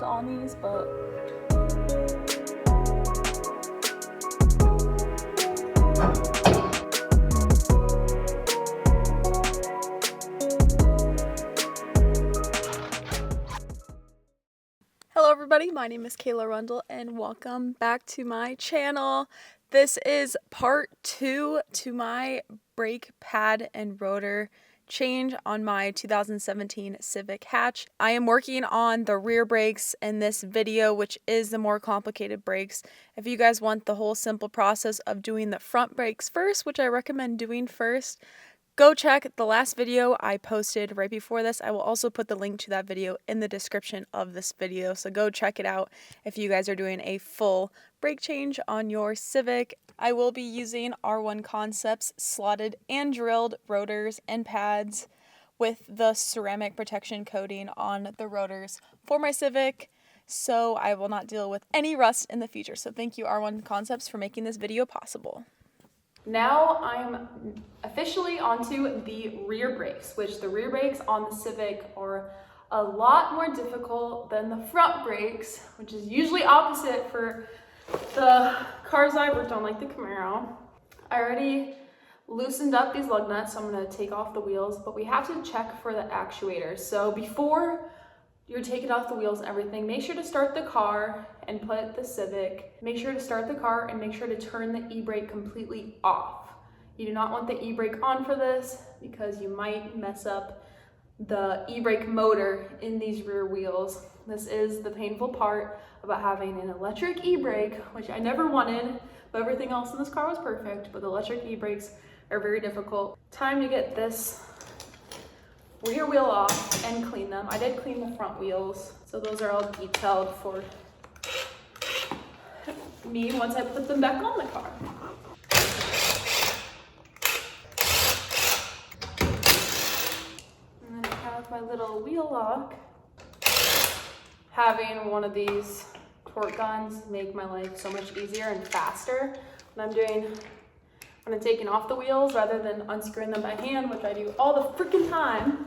on these, but hello everybody, my name is Kayla Rundle and welcome back to my channel. This is part 2 to my brake pad and rotor change on my 2017 Civic hatch. I am working on the rear brakes in this video, which is the more complicated brakes. If you guys want the whole simple process of doing the front brakes first, which I recommend doing first, go check the last video I posted right before this. I will also put the link to that video in the description of this video, so go check it out if you guys are doing a full brake change on your Civic. I will be using R1 Concepts slotted and drilled rotors and pads with the ceramic protection coating on the rotors for my Civic, so I will not deal with any rust in the future. So thank you R1 Concepts for making this video possible. Now I'm officially onto the rear brakes, which the rear brakes on the Civic are a lot more difficult than the front brakes, which is usually opposite for the cars I worked on, like the Camaro. I already loosened up these lug nuts, so I'm going to take off the wheels, but we have to check for the actuators. So before you're taking off the wheels and everything, make sure to start the car and put the Civic. Make sure to start the car and make sure to turn the e-brake completely off. You do not want the e-brake on for this because you might mess up the e-brake motor in these rear wheels. This is the painful part about having an electric e-brake, which I never wanted, but everything else in this car was perfect, but the electric e-brakes are very difficult. Time to get this rear wheel off and clean them. I did clean the front wheels, so those are all detailed for me once I put them back on the car. And then I have my little wheel lock. Having one of these torque guns make my life so much easier and faster when I'm taking off the wheels rather than unscrewing them by hand, which I do all the freaking time.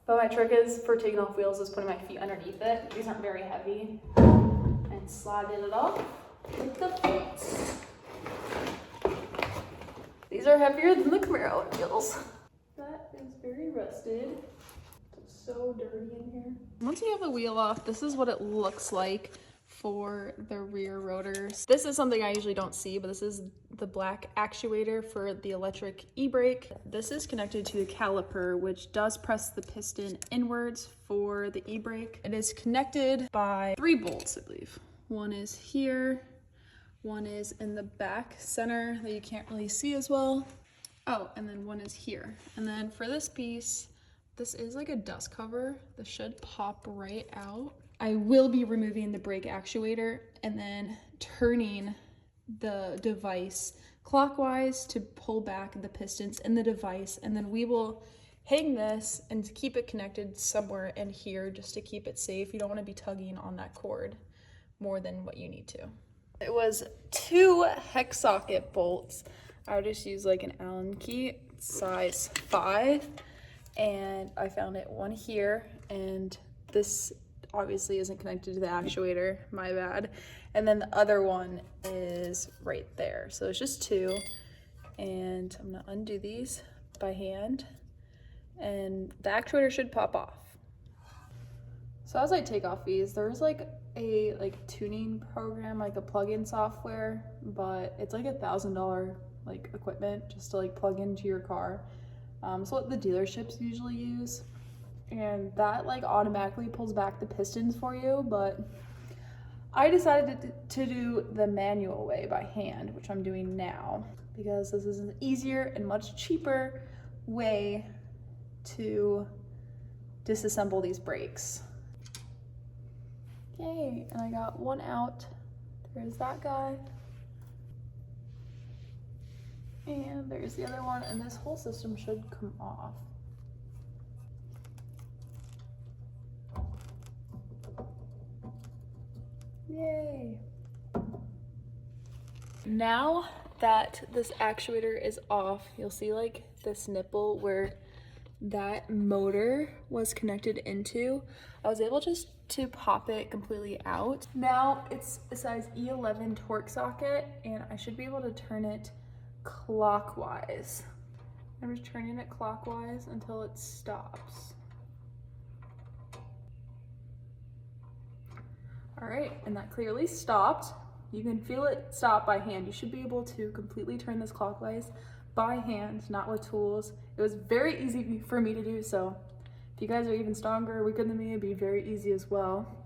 But my trick is for taking off wheels is putting my feet underneath it. These aren't very heavy. And sliding it off with the feet. These are heavier than the Camaro wheels. That is very rusted. It's so dirty in here. Once you have the wheel off, this is what it looks like for the rear rotors. This is something I usually don't see, but this is the black actuator for the electric e-brake. This is connected to the caliper, which does press the piston inwards for the e-brake. It is connected by 3 bolts, I believe. One is here, one is in the back center that you can't really see as well. Oh, and then one is here. And then for this piece, this is like a dust cover. This should pop right out. I will be removing the brake actuator and then turning the device clockwise to pull back the pistons in the device, and then we will hang this and keep it connected somewhere in here just to keep it safe. You don't want to be tugging on that cord more than what you need to. It was 2 hex socket bolts. I would just use like an Allen key, size 5, and I found it one here, and this obviously isn't connected to the actuator, my bad. And then the other one is right there. So it's just 2, and I'm gonna undo these by hand, and the actuator should pop off. So as I take off these, there's like a tuning program, like a plug-in software, but it's like $1,000 like equipment just to like plug into your car. So what the dealerships usually use. And that like automatically pulls back the pistons for you, but I decided to do the manual way by hand, which I'm doing now, because this is an easier and much cheaper way to disassemble these brakes. Okay, and I got one out. There's that guy. And there's the other one, and this whole system should come off. Yay! Now that this actuator is off, you'll see like this nipple where that motor was connected into, I was able just to pop it completely out. Now it's a size E11 torque socket, and I should be able to turn it clockwise. I'm just turning it clockwise until it stops. All right, and that clearly stopped. You can feel it stop by hand. You should be able to completely turn this clockwise by hand, not with tools. It was very easy for me to do, so if you guys are even stronger or weaker than me, it'd be very easy as well.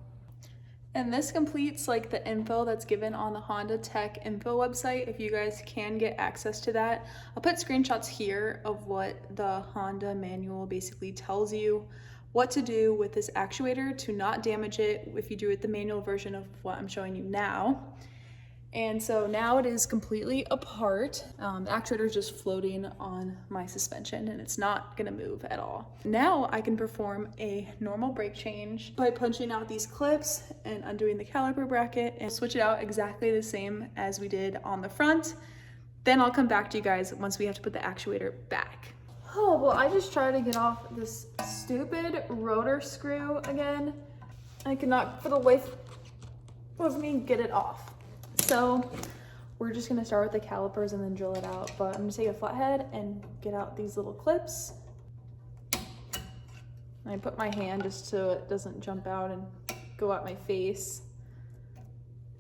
And this completes like the info that's given on the Honda Tech info website, if you guys can get access to that. I'll put screenshots here of what the Honda manual basically tells you what to do with this actuator to not damage it if you do it the manual version of what I'm showing you now. And so now it is completely apart. The actuator is just floating on my suspension and it's not gonna move at all. Now I can perform a normal brake change by punching out these clips and undoing the caliper bracket and switch it out exactly the same as we did on the front. Then I'll come back to you guys once we have to put the actuator back. Oh, well, I just tried to get off this stupid rotor screw again. I could not for the life of me get it off. So we're just gonna start with the calipers and then drill it out. But I'm gonna take a flathead and get out these little clips. And I put my hand just so it doesn't jump out and go at my face.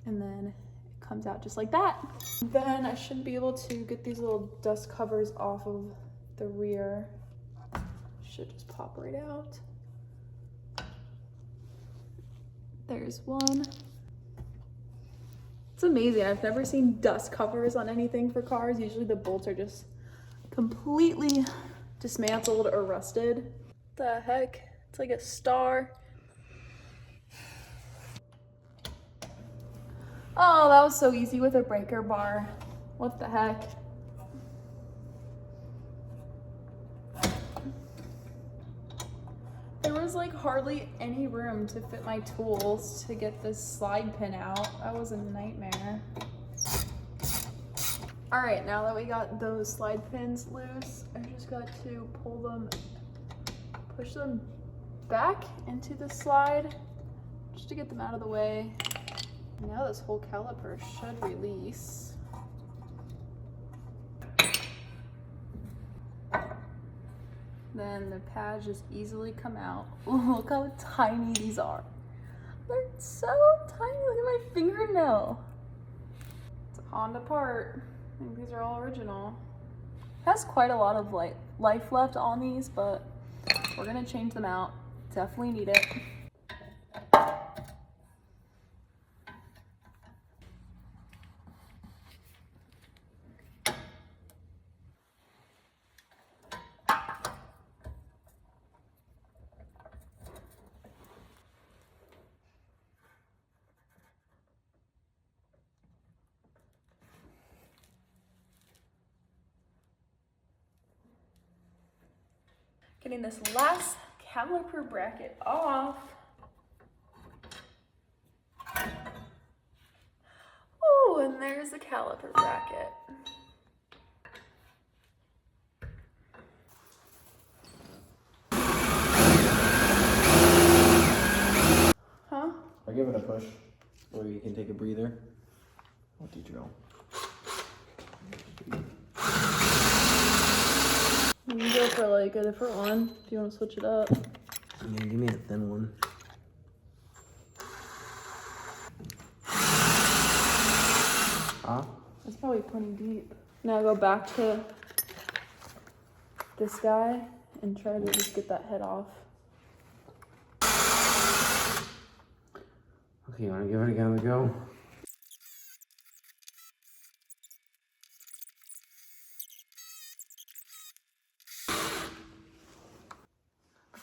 And then it comes out just like that. Then I should be able to get these little dust covers off of the rear. Should just pop right out. There's one. It's amazing. I've never seen dust covers on anything for cars. Usually the bolts are just completely dismantled or rusted. What the heck? It's like a star. Oh, that was so easy with a breaker bar. What the heck? There was like hardly any room to fit my tools to get this slide pin out. That was a nightmare. All right, now that we got those slide pins loose, I just got to pull them, push them back into the slide just to get them out of the way. Now this whole caliper should release. Then the pads just easily come out. Look how tiny these are. They're so tiny, look at my fingernail. It's a Honda part. I think these are all original. It has quite a lot of life left on these, but we're gonna change them out. Definitely need it. Getting this last caliper bracket off. Oh, and there's the caliper bracket. Huh? I'll give it a push, or you can take a breather. I'll teach you all. You can go for like a different one if you want to switch it up. Yeah, give me a thin one. Huh? That's probably plenty deep. Now go back to this guy and try to just get that head off. Okay, you want to give it a go?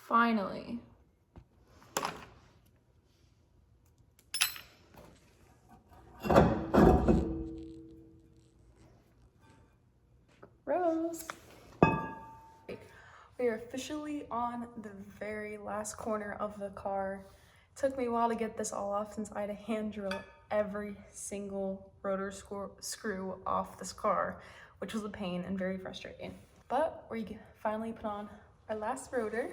Finally. Gross. We are officially on the very last corner of the car. It took me a while to get this all off since I had to hand drill every single rotor screw off this car, which was a pain and very frustrating. But we finally put on our last rotor.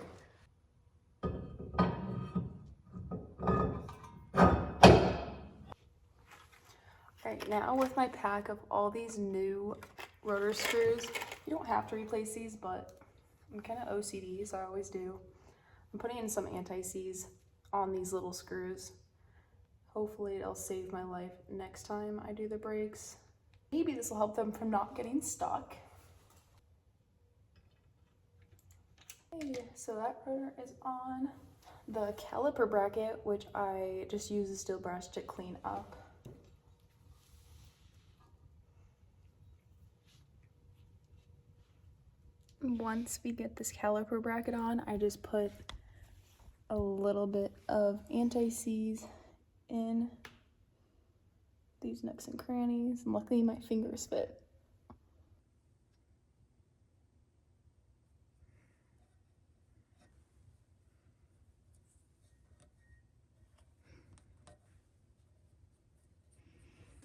Alright, now with my pack of all these new rotor screws, you don't have to replace these, but I'm kind of OCD, so I always do. I'm putting in some anti-seize on these little screws. Hopefully it'll save my life next time I do the brakes. Maybe this will help them from not getting stuck. Okay, so that rotor is on. The caliper bracket, which I just use a steel brush to clean up. Once we get this caliper bracket on, I just put a little bit of anti-seize in these nooks and crannies, and luckily my fingers fit.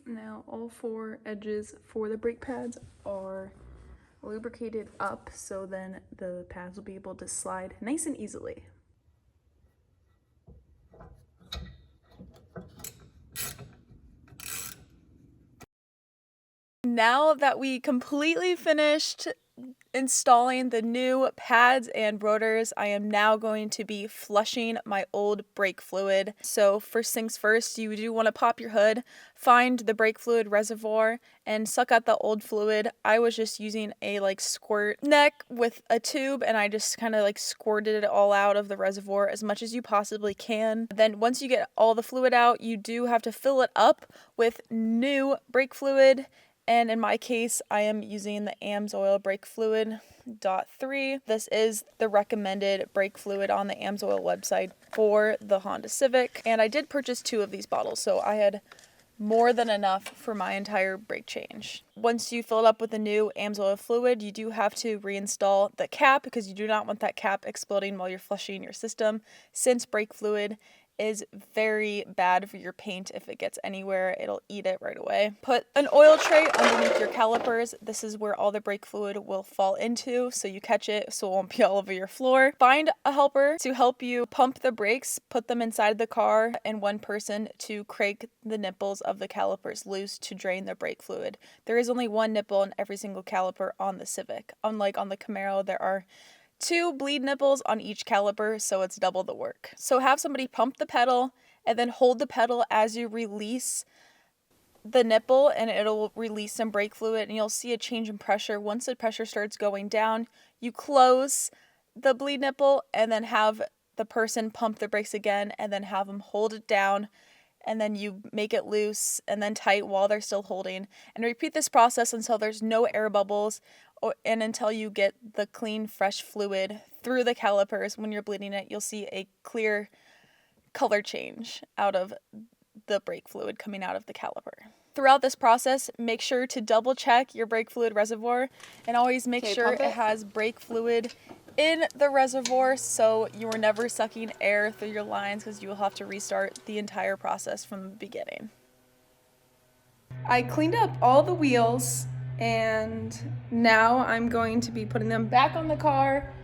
Now all four edges for the brake pads are lubricated up, so then the pads will be able to slide nice and easily. Now that we completely finished installing the new pads and rotors, I am now going to be flushing my old brake fluid. So first things first, you do want to pop your hood, find the brake fluid reservoir, and suck out the old fluid. I was just using a squirt neck with a tube, and I just kind of squirted it all out of the reservoir as much as you possibly can. Then once you get all the fluid out, you do have to fill it up with new brake fluid. And in my case, I am using the AMSOIL brake fluid .3. This is the recommended brake fluid on the AMSOIL website for the Honda Civic. And I did purchase 2 of these bottles, so I had more than enough for my entire brake change. Once you fill it up with the new AMSOIL fluid, you do have to reinstall the cap because you do not want that cap exploding while you're flushing your system, since brake fluid is very bad for your paint. If it gets anywhere, it'll eat it right away. Put an oil tray underneath your calipers. This is where all the brake fluid will fall into, so you catch it so it won't be all over your floor. Find a helper to help you pump the brakes, put them inside the car, and one person to crank the nipples of the calipers loose to drain the brake fluid. There is only one nipple in every single caliper on the Civic. Unlike on the Camaro, there are 2 bleed nipples on each caliper, so it's double the work. So have somebody pump the pedal and then hold the pedal as you release the nipple, and it'll release some brake fluid, and you'll see a change in pressure. Once the pressure starts going down, you close the bleed nipple and then have the person pump the brakes again, and then have them hold it down, and then you make it loose and then tight while they're still holding, and repeat this process until there's no air bubbles and until you get the clean, fresh fluid through the calipers. When you're bleeding it, you'll see a clear color change out of the brake fluid coming out of the caliper. Throughout this process, make sure to double check your brake fluid reservoir, and always make sure it has brake fluid in the reservoir, so you are never sucking air through your lines, because you will have to restart the entire process from the beginning. I cleaned up all the wheels, and now I'm going to be putting them back on the car.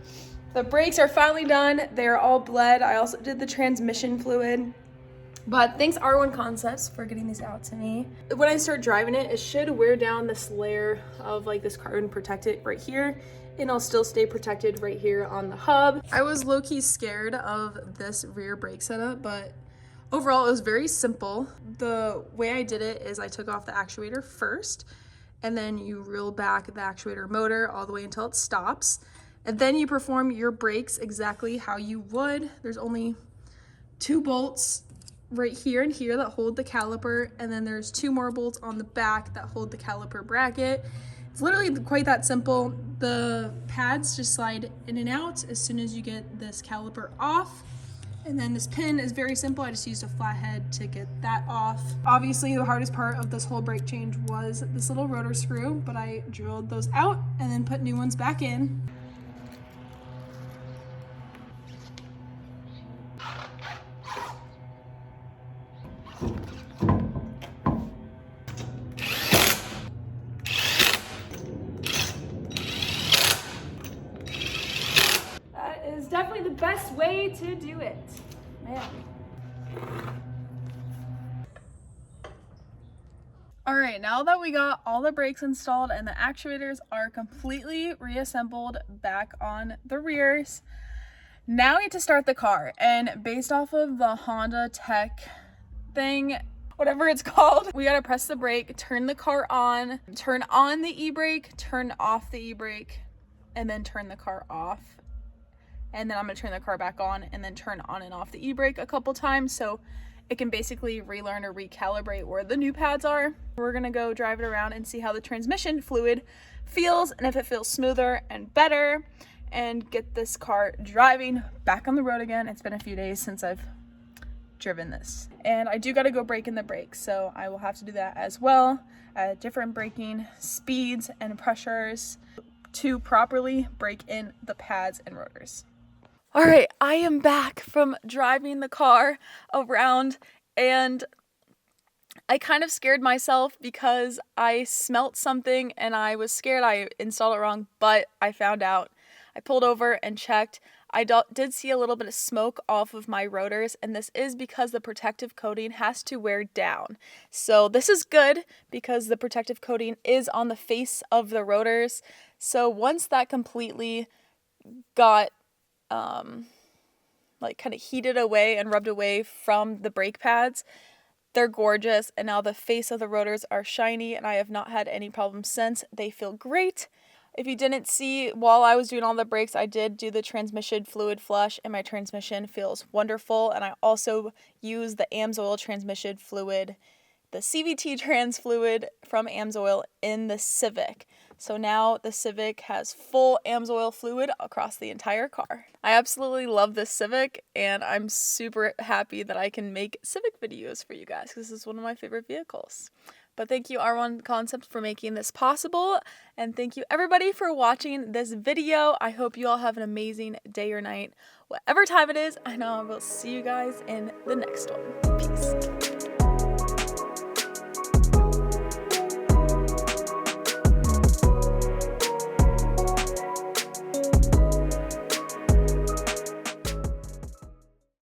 The brakes are finally done. They're all bled. I also did the transmission fluid. But thanks R1 Concepts for getting these out to me. When I start driving it, it should wear down this layer of this carbon protectant right here, and I'll still stay protected right here on the hub. I was low-key scared of this rear brake setup, but overall it was very simple. The way I did it is I took off the actuator first, and then you reel back the actuator motor all the way until it stops. And then you perform your brakes exactly how you would. There's only 2 bolts right here and here that hold the caliper, and then there's 2 more bolts on the back that hold the caliper bracket. It's literally quite that simple. The pads just slide in and out as soon as you get this caliper off. And then this pin is very simple. I just used a flathead to get that off. Obviously, the hardest part of this whole brake change was this little rotor screw, but I drilled those out and then put new ones back in. best way to do it. Man. All right, now that we got all the brakes installed and the actuators are completely reassembled back on the rears, now we need to start the car. And based off of the Honda Tech thing, whatever it's called, we gotta press the brake, turn the car on the e-brake, turn off the e-brake, and then turn the car off. And then I'm gonna turn the car back on and then turn on and off the e-brake a couple times so it can basically relearn or recalibrate where the new pads are. We're gonna go drive it around and see how the transmission fluid feels and if it feels smoother and better, and get this car driving back on the road again. It's been a few days since I've driven this. And I do gotta go brake in the brakes, so I will have to do that as well at different braking speeds and pressures to properly brake in the pads and rotors. All right, I am back from driving the car around, and I kind of scared myself because I smelt something and I was scared I installed it wrong, but I found out. I pulled over and checked. I did see a little bit of smoke off of my rotors, and this is because the protective coating has to wear down. So this is good because the protective coating is on the face of the rotors. So once that completely got like kind of heated away and rubbed away from the brake pads, they're gorgeous, and now the face of the rotors are shiny, and I have not had any problems since. They feel great. If you didn't see, while I was doing all the brakes, I did do the transmission fluid flush, and my transmission feels wonderful. And I also use the AMSOIL transmission fluid, the CVT trans fluid from AMSOIL in the Civic. So now the Civic has full AMSOIL fluid across the entire car. I absolutely love this Civic, and I'm super happy that I can make Civic videos for you guys because this is one of my favorite vehicles. But thank you R1 Concept for making this possible, and thank you everybody for watching this video. I hope you all have an amazing day or night, whatever time it is, and I will see you guys in the next one. Peace.